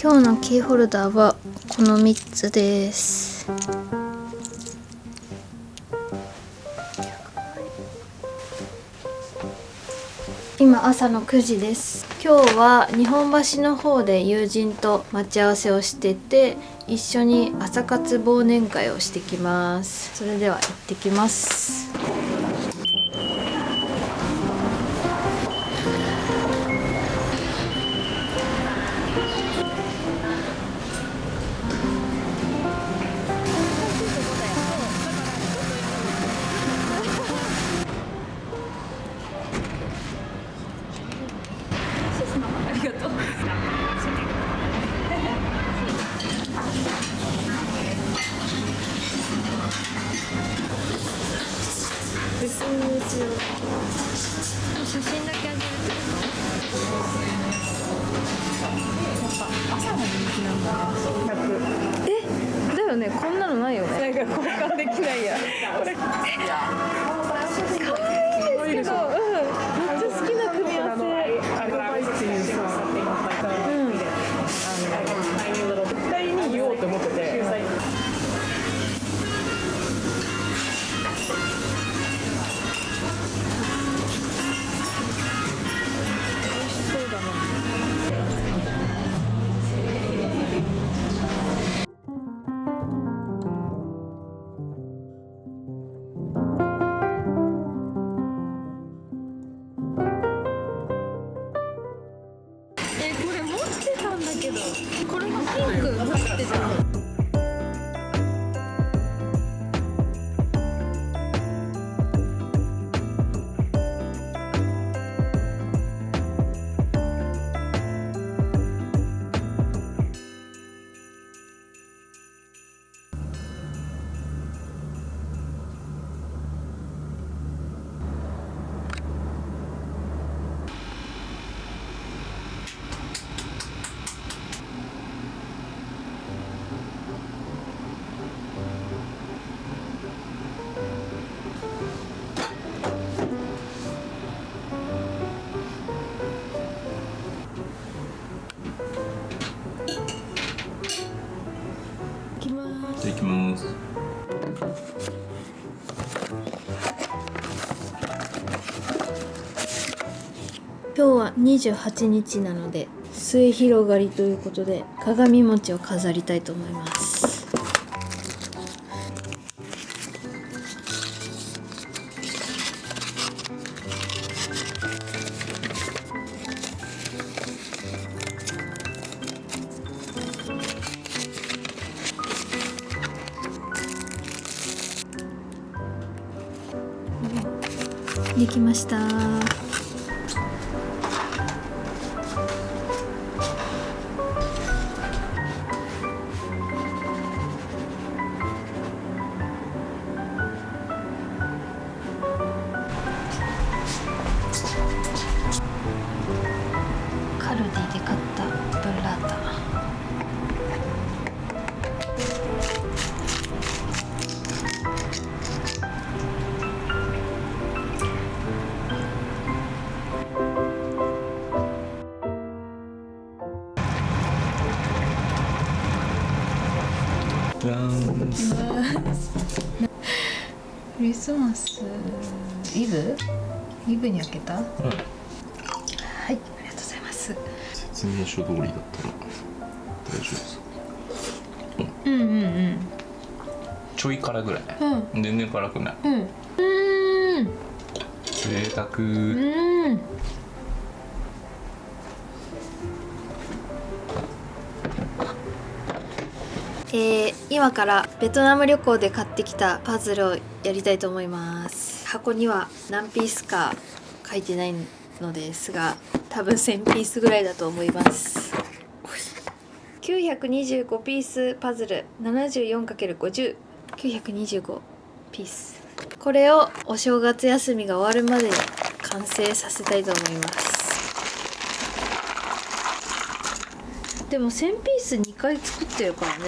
今日のキーホルダーはこの3つです。今朝の9時です。今日は日本橋の方で友人と待ち合わせをしてて、一緒に朝活忘年会をしてきます。それでは行ってきます。写真だけあげるって朝の人気なんだね。だよね、こんなのないよね。なんか交換できないや。これ可愛いですけど、めっちゃ好きな組み合わせ。絶対に言おうと思ってて。これ持ってたんだけど、これがピンク持ってた。いきます。今日は28日なので末広がりということで鏡餅を飾りたいと思います。できました。カルディで買ったブッラータ。クリスマスイブに開けた？はい、ありがとうございます。説明書通りだったら大丈夫ですか？ちょい辛ぐらい、全然辛くない。贅沢。今からベトナム旅行で買ってきたパズルをやりたいと思います。箱には何ピースか書いてないのですが、多分1000ピースぐらいだと思います。925ピースパズル 74×50、 925ピース。これをお正月休みが終わるまでに完成させたいと思います。でも1000ピース2回作ってるからね。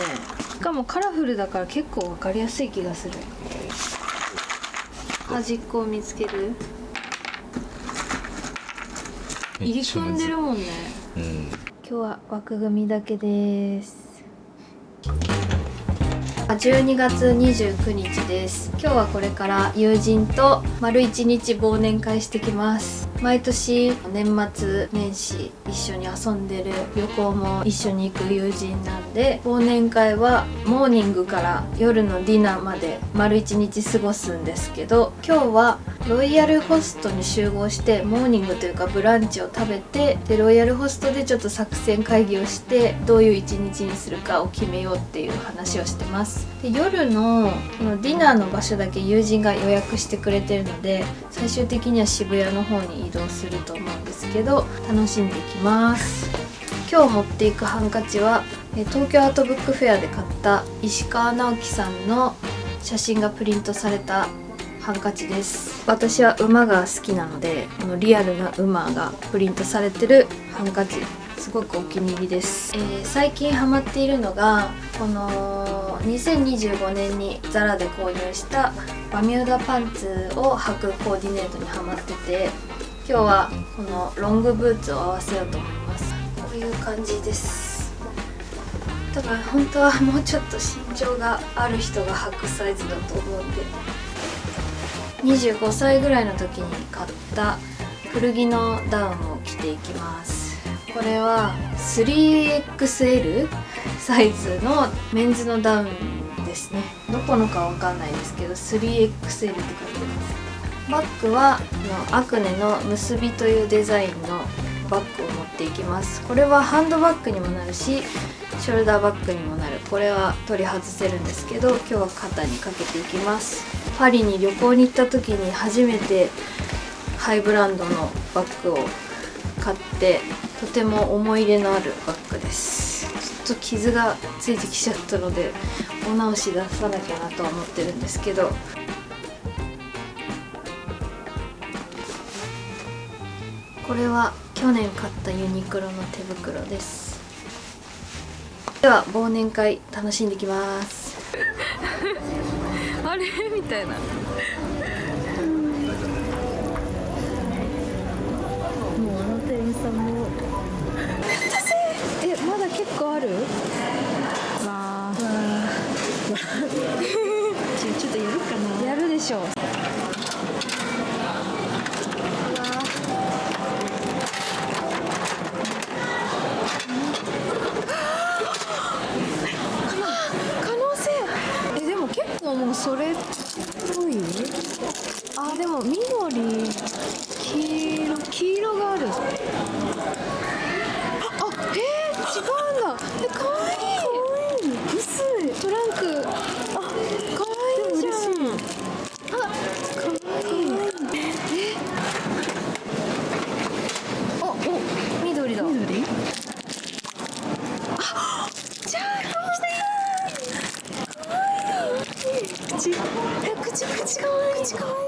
しかもカラフルだから結構分かりやすい気がする。端っこを見つける。入り組んでるもんね。今日今日は枠組みだけです。12月29日です。今日はこれから友人と丸1日忘年会してきます。毎年年末年始一緒に遊んでる、旅行も一緒に行く友人なんで、忘年会はモーニングから夜のディナーまで丸1日過ごすんですけど、今日はロイヤルホストに集合してモーニングというかブランチを食べて、でロイヤルホストでちょっと作戦会議をしてどういう一日にするかを決めようっていう話をしてます。で夜のこのディナーの場所だけ友人が予約してくれてるので、最終的には渋谷の方に移動すると思うんですけど、楽しんでいきます。今日持っていくハンカチは東京アートブックフェアで買った石川直樹さんの写真がプリントされたハンカチです。私は馬が好きなので、このリアルな馬がプリントされてるハンカチすごくお気に入りです。最近ハマっているのがこの2025年にザラで購入したバミューダパンツを履くコーディネートにハマってて、今日はこのロングブーツを合わせようと思います。こういう感じです。多分本当はもうちょっと身長がある人が履くサイズだと思うんで、25歳ぐらいの時に買った古着のダウンを着ていきます。これは 3XL サイズのメンズのダウンですね。どこのかわかんないですけど 3XL って書いてます。バッグはアクネの結びというデザインのバッグを持っていきます。これはハンドバッグにもなるしショルダーバッグにもなる。これは取り外せるんですけど、今日は肩にかけていきます。パリに旅行に行った時に初めてハイブランドのバッグを買って、とても思い入れのあるバッグです。ちょっと傷がついてきちゃったのでお直し出さなきゃなとは思ってるんですけど、これは去年買ったユニクロの手袋です。では忘年会楽しんできますあれみたいな。もうあの店員さんもまだ結構ある。わあちょっとやるかな。やるでしょう。もうそれっぽい。あ、でも緑、黄色がある。あ、違うんだ。かわいい。薄いトランク。あ、かわいいじゃん。あ、かわいい。緑だ。緑。あ、じゃあ口かわいい。口かわいい。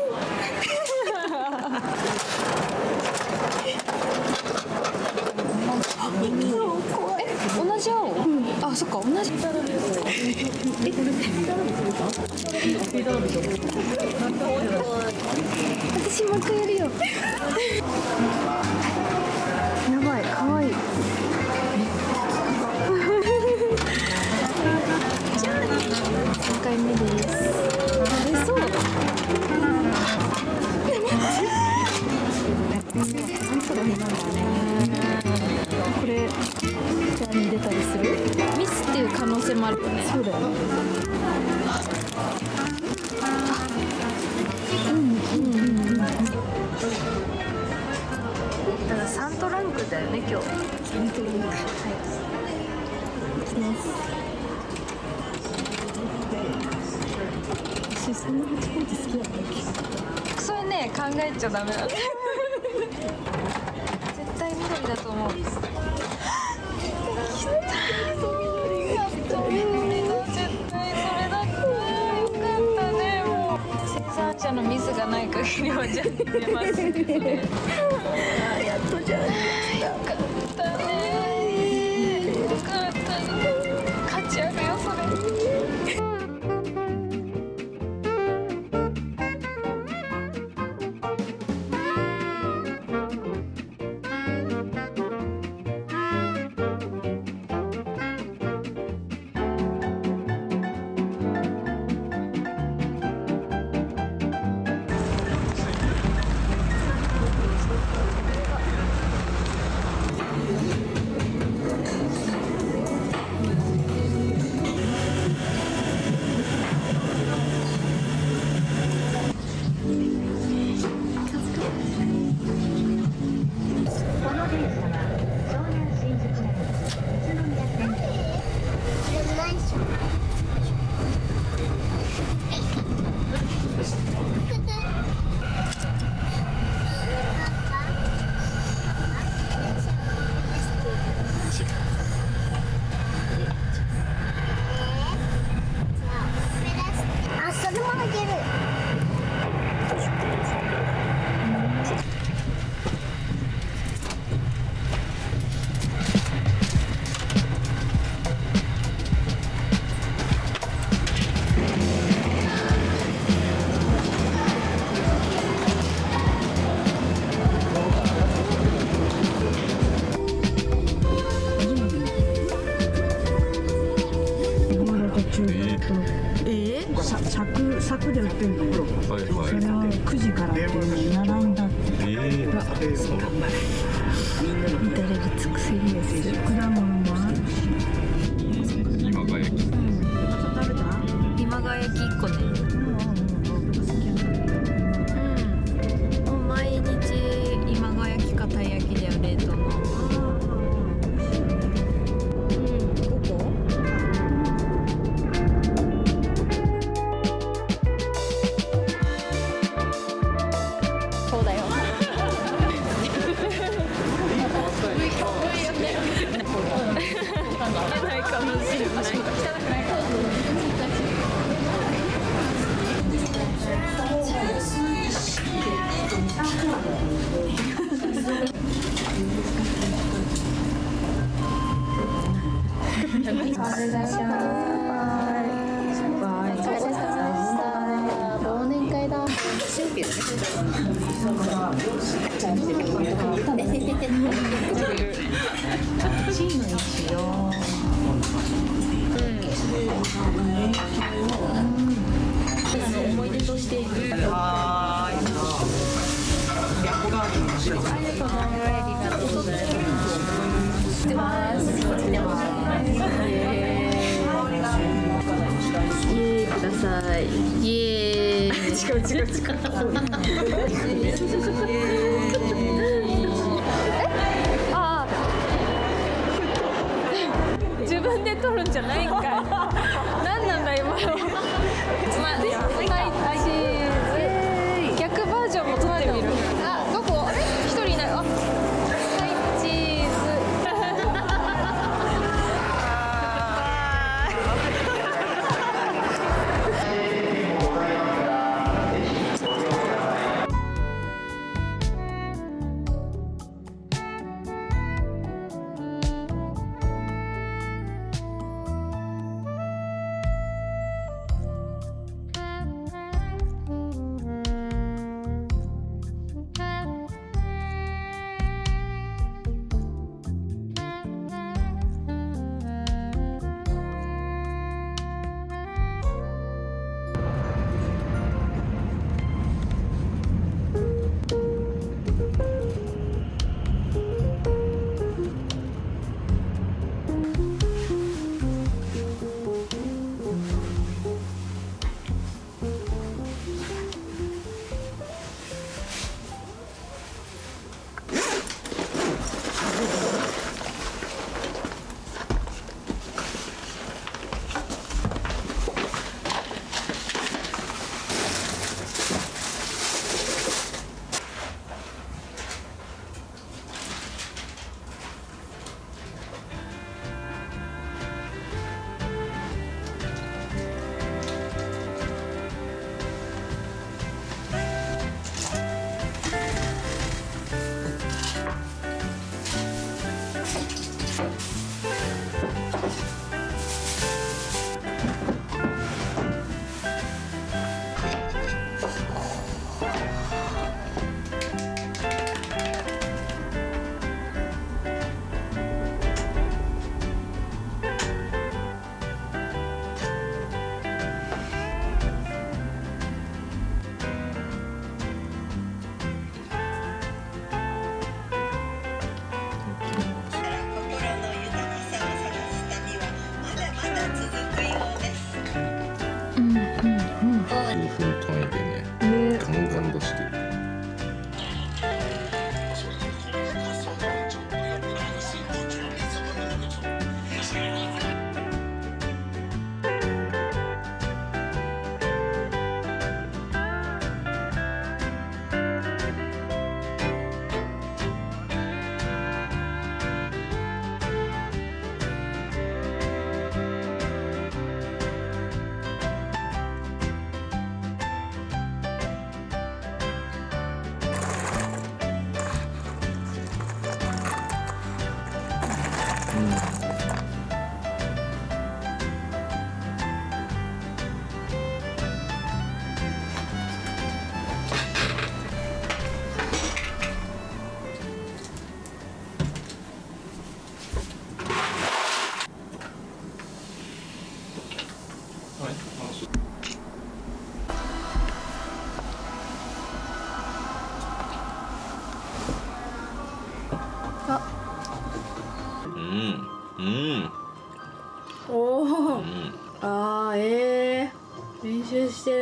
同じ青。あ、そっか、同じ。私もう一回やるよ。やばい、かわいい。3回目です。そう。これじゃあに出たりする？ミスっていう可能性もあるよね。そうだよね。だから3トランクだよね今日。3トランク。はい。いきます。そんな8ポイント好きだったっけ？それね、考えちゃダメだ。絶対緑だと思う。絶対それだった。よかったね。もう生産者のミスがない限りはじゃあ出ますね。やっとじゃあ。よかったね。よかったね。勝ち上がよそれ。柵で売ってるところ、はいはい。それを9時からっていうのに並んだって。そうなんだ。至れり尽くせりです。果物もあるし。今が焼き。朝食べた？今川焼き1個ね。もう毎日今川焼きかたい焼きだよ、冷凍の。5個？そうだよ。ないかもしれない。忘年会だ。思い出として。イエーイください。イエーイ。違う。ああ。自分で取るんじゃないんかい。何なんだ今の。はいチーズ。逆バージョンも取ってみる。あ、どこ？あれ？一人いない。あ、はいチーズ。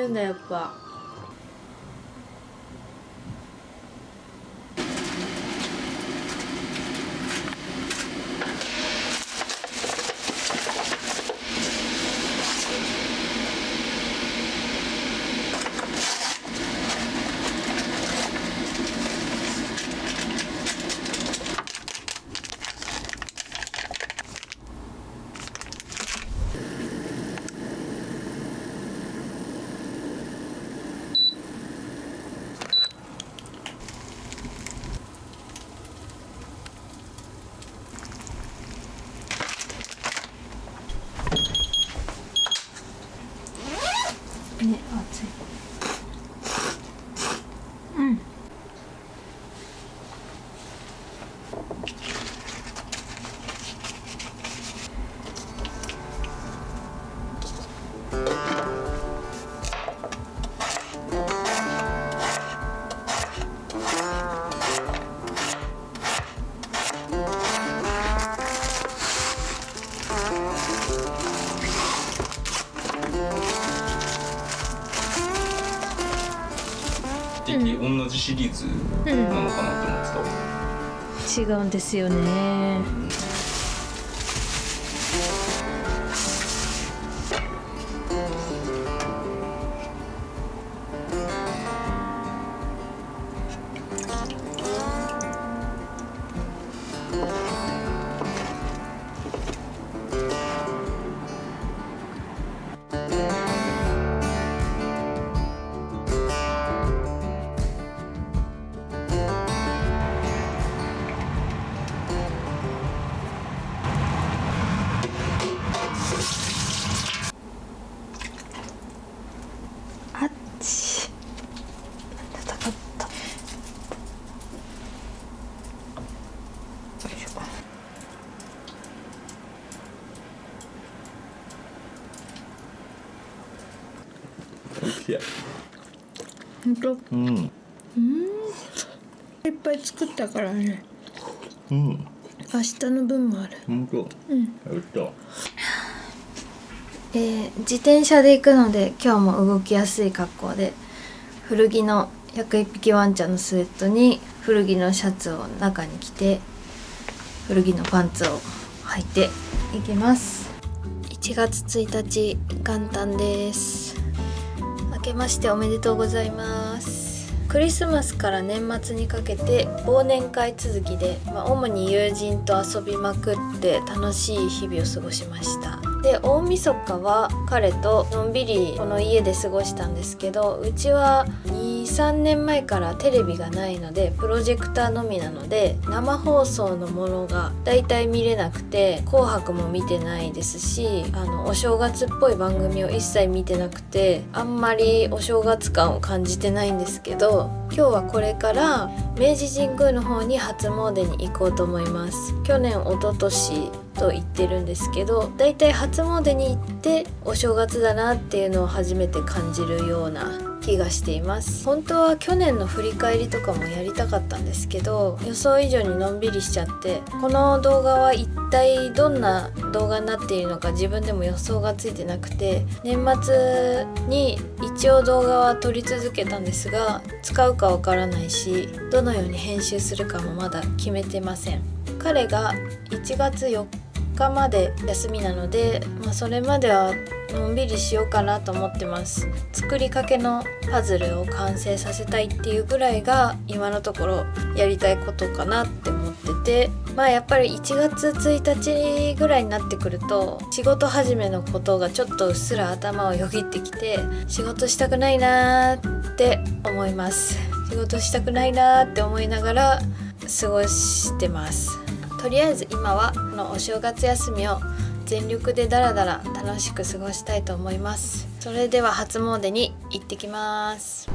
るんだやっぱ。ね、熱い。うん。同じシリーズなのかなと思ってたわ。違うんですよね。あっち。戦った。よいしょ。本当。うん。いっぱい作ったからね。うん。明日の分もある。本当。うん。やった。自転車で行くので今日も動きやすい格好で、古着の101匹ワンちゃんのスウェットに古着のシャツを中に着て、古着のパンツを履いていきます。1月1日元旦です。明けましておめでとうございます。クリスマスから年末にかけて忘年会続きで、主に友人と遊びまくって楽しい日々を過ごしました。で、大晦日は彼とのんびりこの家で過ごしたんですけど、うちは 2,3 年前からテレビがないのでプロジェクターのみなので、生放送のものがだいたい見れなくて、紅白も見てないですし、お正月っぽい番組を一切見てなくて、あんまりお正月感を感じてないんですけど、今日はこれから明治神宮の方に初詣に行こうと思います。去年一昨年と言ってるんですけど、だいたい初詣に行ってお正月だなっていうのを初めて感じるような気がしています。本当は去年の振り返りとかもやりたかったんですけど、予想以上にのんびりしちゃって、この動画は一体どんな動画になっているのか自分でも予想がついてなくて、年末に一応動画は撮り続けたんですが、使うかわからないし、どのように編集するかもまだ決めてません。彼が1月4日まで休みなので、それまではのんびりしようかなと思ってます。作りかけのパズルを完成させたいっていうぐらいが今のところやりたいことかなって思ってて、やっぱり1月1日ぐらいになってくると仕事始めのことがちょっとうっすら頭をよぎってきて、仕事したくないなって思います。仕事したくないなって思いながら過ごしてます。とりあえず今はこのお正月休みを全力でダラダラ楽しく過ごしたいと思います。それでは初詣に行ってきます。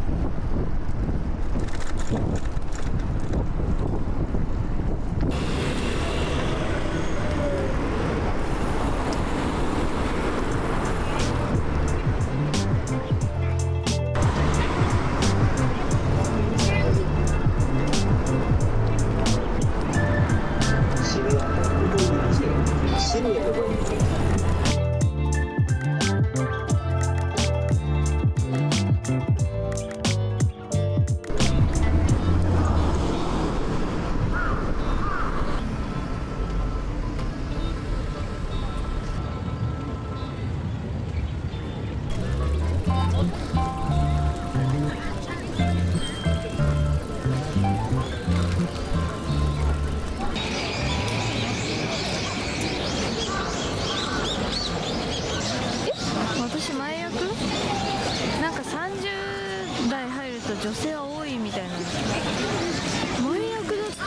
女性は多いみたいなんだ。前役だった。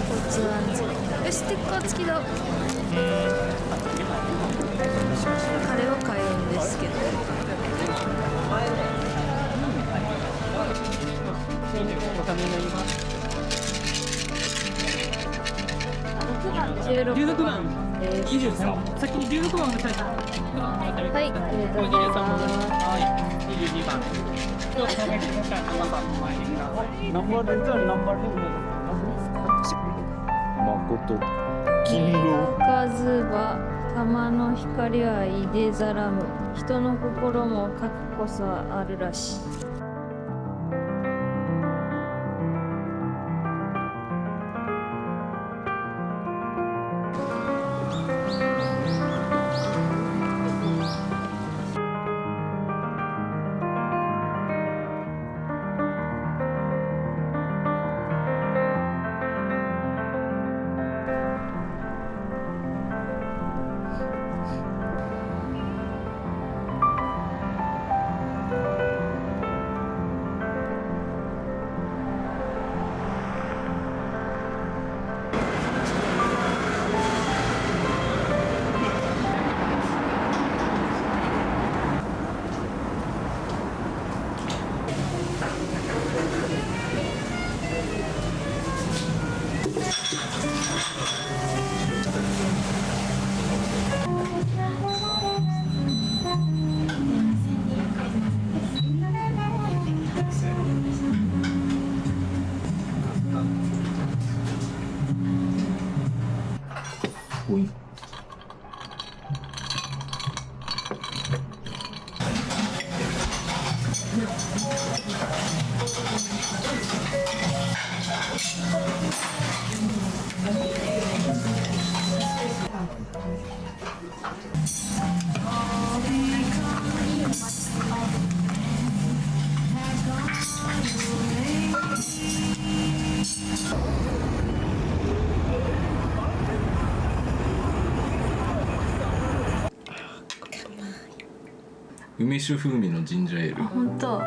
交通安全。ステッカー付きだ。彼は買うんですけど。16番23先に16番を答えた。はい、ありがとうございます。22番ナンバーレンズはナンバーレンズ誠勤労赤ずば玉の光はいでざらむ、人の心も核こそあるらし。おい梅酒風味のジンジャーエール。本当。